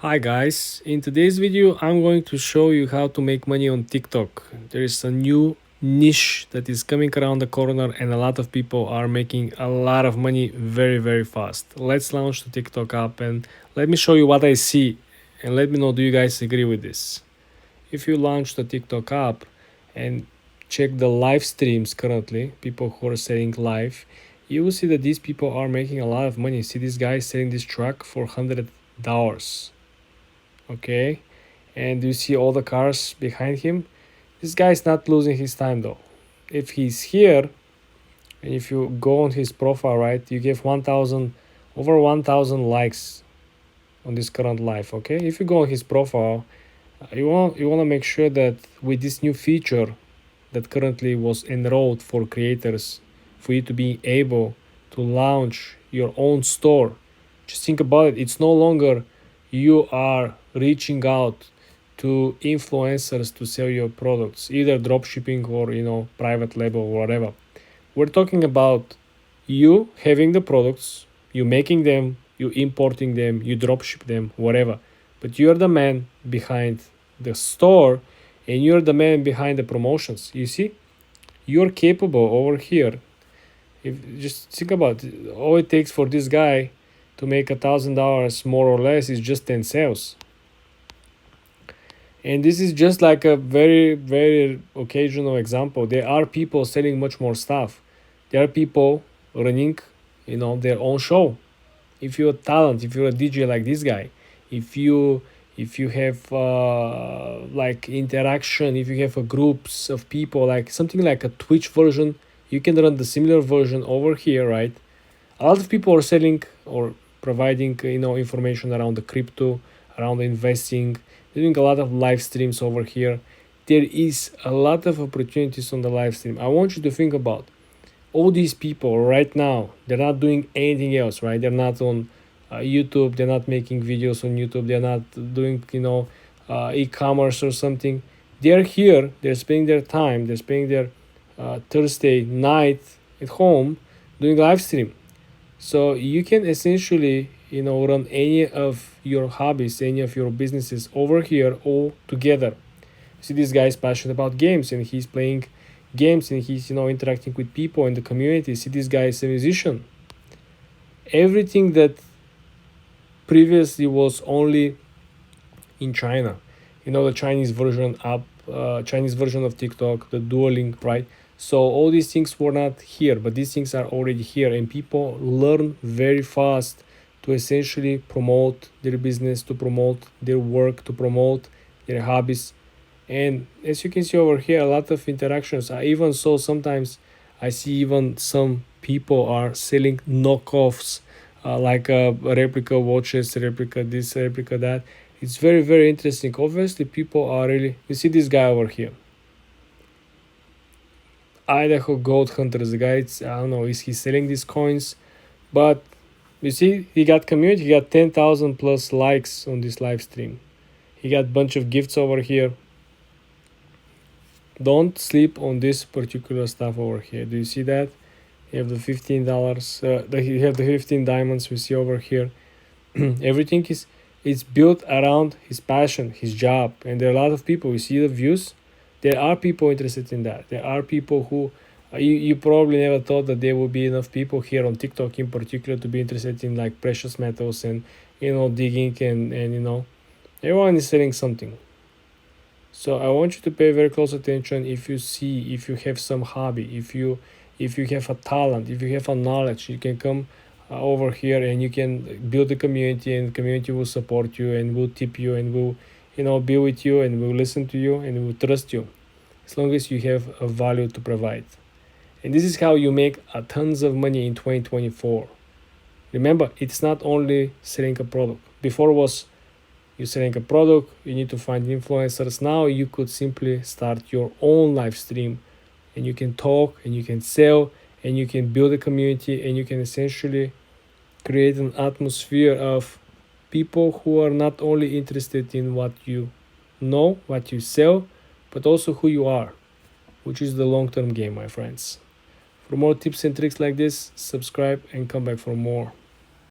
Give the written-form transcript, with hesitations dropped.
Hi guys, in today's video I'm going to show you how to make money on TikTok. There is a new niche that is coming around the corner and a lot of people are making a lot of money very fast. Let's launch the TikTok app and let me show you what I see and let me know, do you guys agree with this? If you launch the TikTok app and check the live streams currently, people who are selling live, you will see that these people are making a lot of money. See this guy selling this truck for $100. Okay, and you see all the cars behind him. This guy is not losing his time though. If he's here and if you go on his profile, right, you give 1000 over 1000 likes on this current live. Okay, if you go on his profile, you want to make sure that with this new feature that currently was enrolled for creators, for you to be able to launch your own store. Just think about it. It's no longer you are reaching out to influencers to sell your products, either drop shipping or private label or whatever. We're talking about you having the products, you making them, you importing them, you drop ship them, whatever. But you're the man behind the store and you're the man behind the promotions. You see, you're capable over here. If just think about it, all it takes for this guy to make $1,000 more or less is just 10 sales. And this is just like a very occasional example. There are people selling much more stuff. There are people running their own show. If you're a talent, if you're a DJ like this guy, if you have like interaction, if you have a groups of people, like something like a Twitch version, you can run the similar version over here, right? A lot of people are selling or providing information around the crypto, around investing, doing a lot of live streams over here. There is a lot of opportunities on the live stream. I want you to think about all these people right now. They're not doing anything else, right? They're not on YouTube, they're not making videos on YouTube, they're not doing e-commerce or something. They're here, they're spending their time, they're spending their Thursday night at home doing live stream. So you can essentially run any of your hobbies, any of your businesses over here all together. See, this guy is passionate about games and he's playing games and he's interacting with people in the community. See, this guy is a musician. Everything that previously was only in China, the Chinese version of TikTok, the Duoling, right? So all these things were not here, but these things are already here, and people learn very fast to essentially promote their business, to promote their work, to promote their hobbies. And as you can see over here, a lot of interactions. I even saw sometimes I see even some people are selling knockoffs, like replica watches, replica this, replica that. It's very interesting. Obviously, people are really. You see this guy over here, Idaho Gold Hunters. The guy, I don't know, is he selling these coins? But you see, he got community. He got 10,000 plus likes on this live stream. He got a bunch of gifts over here. Don't sleep on this particular stuff over here. Do you see that? You have the $15. You have the 15 diamonds we see over here. Everything is it's built around his passion, his job, and there are a lot of people. You see the views. There are people interested in that. There are people who you probably never thought that there would be enough people here on TikTok in particular to be interested in like precious metals and digging and everyone is selling something. So I want you to pay very close attention. If you have some hobby, if you have a talent, if you have a knowledge, you can come over here and you can build a community, and the community will support you and will tip you and will be with you and will listen to you and will trust you, as long as you have a value to provide. And this is how you make a tons of money in 2024. Remember, it's not only selling a product. Before was you're selling a product, you need to find influencers. Now you could simply start your own live stream and you can talk and you can sell and you can build a community and you can essentially create an atmosphere of people who are not only interested in what you know, what you sell, but also who you are, which is the long-term game, my friends. For more tips and tricks like this, subscribe and come back for more.